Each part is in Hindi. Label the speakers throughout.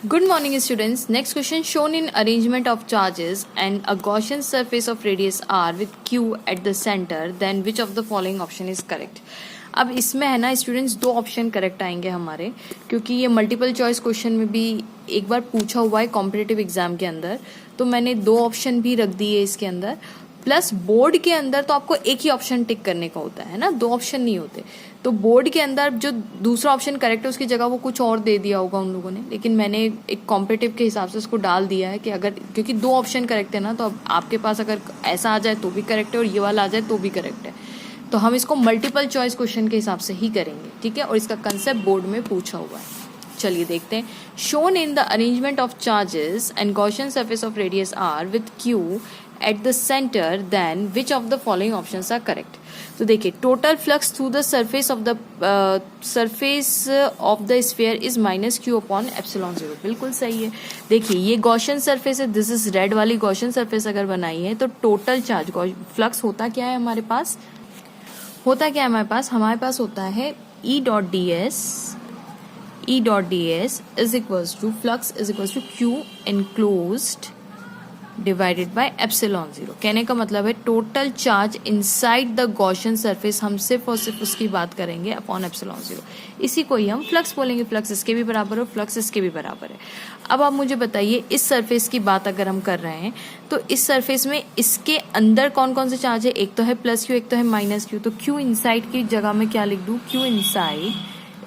Speaker 1: Good morning students. Next question, shown in arrangement of charges and a Gaussian surface of radius r with q at the center, then which of the following option is correct? अब इसमें है ना स्टूडेंट्स, दो ऑप्शन करेक्ट आएंगे हमारे, क्योंकि ये मल्टीपल चॉइस क्वेश्चन में भी एक बार पूछा हुआ है कॉम्पिटिटिव एग्जाम के अंदर, तो मैंने दो ऑप्शन भी रख दिए इसके अंदर। प्लस बोर्ड के अंदर तो आपको एक ही ऑप्शन टिक करने का होता है ना, दो ऑप्शन नहीं होते। तो बोर्ड के अंदर जो दूसरा ऑप्शन करेक्ट है उसकी जगह वो कुछ और दे दिया होगा उन लोगों ने, लेकिन मैंने एक कॉम्पिटिटिव के हिसाब से उसको डाल दिया है कि अगर, क्योंकि दो ऑप्शन करेक्ट है ना, तो अब आपके पास अगर ऐसा आ जाए तो भी करेक्ट है और ये वाला आ जाए तो भी करेक्ट है, तो हम इसको मल्टीपल चॉइस क्वेश्चन के हिसाब से ही करेंगे, ठीक है। और इसका कंसेप्ट बोर्ड में पूछा हुआ है। चलिए देखते हैं। Shown in the arrangement of charges and Gaussian surface of radius R with Q at the center, then which of the following options are correct? तो देखिए, total flux through the surface of the sphere is minus Q upon epsilon zero. बिल्कुल सही है। देखिए, ये गॉसियन सरफेस है, दिस इज रेड वाली गॉसियन सरफेस अगर बनाई है तो टोटल चार्ज फ्लक्स होता क्या है हमारे पास, हमारे पास होता है E dot D S is equals to flux is equals to Q enclosed divided by epsilon zero. कहने का मतलब है total charge inside the Gaussian surface, हम सिर्फ और सिर्फ उसकी बात करेंगे अपॉन एप्सिलॉन जीरो। इसी को ही हम फ्लक्स बोलेंगे, फ्लक्स इसके भी बराबर हो, फ्लक्स इसके भी बराबर है। अब आप मुझे बताइए, इस सरफेस की बात अगर हम कर रहे हैं तो इस सरफेस में इसके अंदर कौन कौन से चार्ज है, एक तो है प्लस क्यू, एक तो है माइनस क्यू। तो क्यू इनसाइड की जगह में क्या लिख दूं, Q inside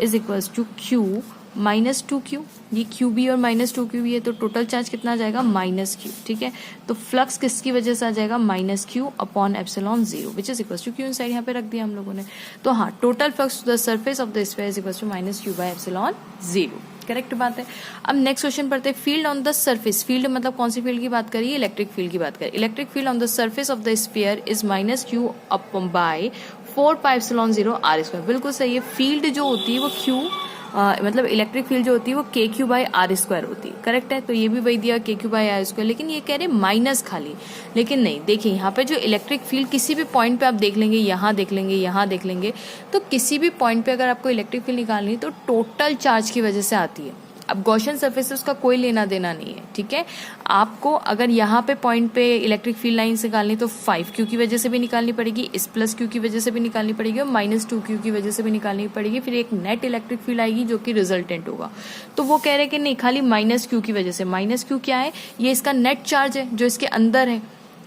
Speaker 1: is equals to Q minus two Q. ये क्यू भी और माइनस टू क्यू भी है, तो टोटल चार्ज कितना आ जाएगा, माइनस क्यू, ठीक है। तो फ्लक्स किसकी वजह से आ जाएगा, minus Q upon epsilon zero which is equals to Q inside, यहाँ पे रख दिया हम लोगों ने। तो हाँ, total flux to the surface of the sphere is equals to minus Q by epsilon zero. Correct बात है। अब नेक्स्ट क्वेश्चन पढ़ते हैं। Field on the surface, field मतलब कौन सी फील्ड की बात करिए, इलेक्ट्रिक फील्ड की बात करिए। Electric field on the surface of the sphere is minus Q up by 4 pi epsilon zero R square. बिल्कुल सही है। फील्ड जो होती है वो क्यू मतलब इलेक्ट्रिक फील्ड जो होती है वो के क्यू बाई आर स्क्वायर होती है। करेक्ट है। तो ये भी वही दिया के क्यू बाई आर स्क्वायर, लेकिन ये कह रहे माइनस खाली, लेकिन नहीं। देखिए, यहाँ पे जो इलेक्ट्रिक फील्ड किसी भी पॉइंट पे आप देख लेंगे, यहाँ देख लेंगे, यहाँ देख लेंगे, तो किसी भी पॉइंट पे अगर आपको इलेक्ट्रिक फील्ड निकालनी है तो टोटल चार्ज की वजह से आती है। अब गॉसियन सरफेस से उसका कोई लेना देना नहीं है, ठीक है। आपको अगर यहाँ पे पॉइंट पे इलेक्ट्रिक फील्ड लाइन निकालनी तो 5 क्यू की वजह से भी निकालनी पड़ेगी, इस प्लस क्यू की वजह से भी निकालनी पड़ेगी और माइनस 2 क्यू की वजह से भी निकालनी पड़ेगी। फिर एक नेट इलेक्ट्रिक फील्ड आएगी जो कि रिजल्टेंट होगा। तो वो कह रहे हैं कि नहीं, खाली माइनस क्यू की वजह से। माइनस क्यू क्या है, ये इसका नेट चार्ज है जो इसके अंदर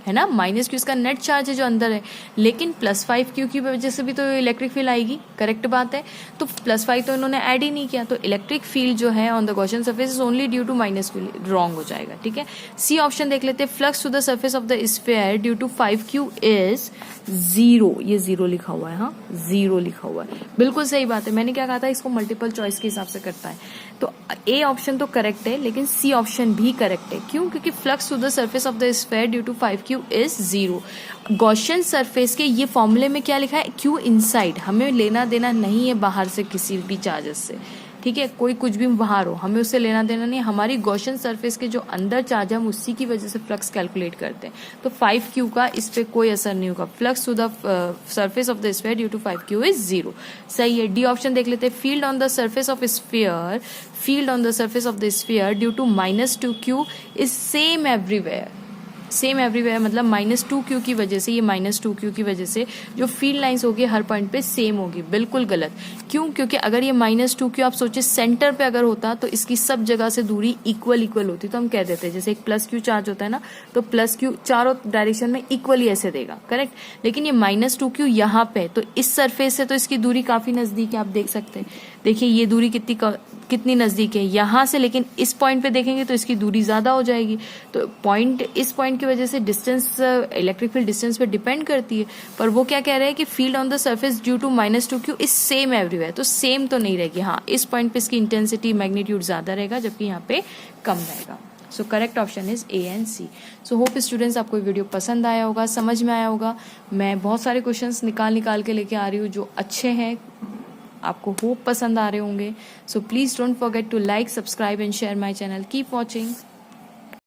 Speaker 1: है ना, माइनस क्यू इसका नेट चार्ज है जो अंदर है, लेकिन प्लस 5 क्यू की वजह से भी तो इलेक्ट्रिक फील्ड आएगी। करेक्ट बात है। तो प्लस 5 तो इन्होंने ऐड ही नहीं किया, तो इलेक्ट्रिक फील्ड जो है on the Gaussian surface is only due to minus Q, wrong हो जाएगा, ठीक है। सी ऑप्शन देख लेते हैं। Flux to the surface of the sphere due to 5 Q is zero. ये जीरो लिखा हुआ है, हाँ जीरो लिखा हुआ है। बिल्कुल सही बात है। मैंने क्या कहा था, इसको मल्टीपल चॉइस के हिसाब से करता है। तो ए ऑप्शन तो करेक्ट है, लेकिन सी ऑप्शन भी करेक्ट है। क्यों? क्योंकि flux to the surface of the sphere due to 5 Q is zero. Gaussian surface के ये फॉर्मूले में क्या लिखा है, क्यू इनसाइड। हमें लेना देना नहीं है बाहर से किसी भी चार्जेस से, ठीक है। कोई कुछ भी बाहर हो, हमें उससे लेना देना नहीं है। हमारी गॉसियन सरफेस के जो अंदर चार्ज है हम उसी की वजह से फ्लक्स कैलकुलेट करते हैं। तो 5 क्यू का इस पे कोई असर नहीं होगा। Flux to the surface of the sphere due to 5 Q is zero. सही है। डी ऑप्शन देख लेते हैं। Field on the surface of sphere, field on the surface of the sphere due to minus 2 Q is same everywhere. Same everywhere मतलब माइनस 2 क्यू की वजह से, ये माइनस 2 क्यू की वजह से जो फील्ड लाइंस होगी हर पॉइंट पे सेम होगी। बिल्कुल गलत। क्यों? क्योंकि अगर ये माइनस 2 क्यू आप सोचिए सेंटर पे अगर होता तो इसकी सब जगह से दूरी इक्वल होती, तो हम कह देते हैं जैसे एक प्लस क्यू चार्ज होता है ना, तो प्लस क्यू चारों डायरेक्शन में इक्वली ऐसे देगा। करेक्ट। लेकिन ये माइनस 2 क्यू यहाँ पे, तो इस सरफेस से तो इसकी दूरी काफी नजदीक है, आप देख सकते हैं। देखिए ये दूरी कितनी नजदीक है यहाँ से, लेकिन इस पॉइंट पे देखेंगे तो इसकी दूरी ज्यादा हो जाएगी। तो इस पॉइंट की वजह से डिस्टेंस, इलेक्ट्रिक फील्ड डिस्टेंस पे डिपेंड करती है। पर वो क्या कह रहे हैं कि field on the surface due to minus 2 Q is same everywhere. तो सेम तो नहीं रहेगी, हाँ इस पॉइंट पे इसकी इंटेंसिटी मैग्नीट्यूड ज्यादा रहेगा जबकि यहाँ पे कम रहेगा। So correct option is A and C. So hope students आपको वीडियो पसंद आया होगा, समझ में आया होगा। मैं बहुत सारे क्वेश्चंस निकाल के लेके आ रही हूँ जो अच्छे हैं, आपको होप पसंद आ रहे होंगे। So please don't forget to like, subscribe and share my channel. Keep watching.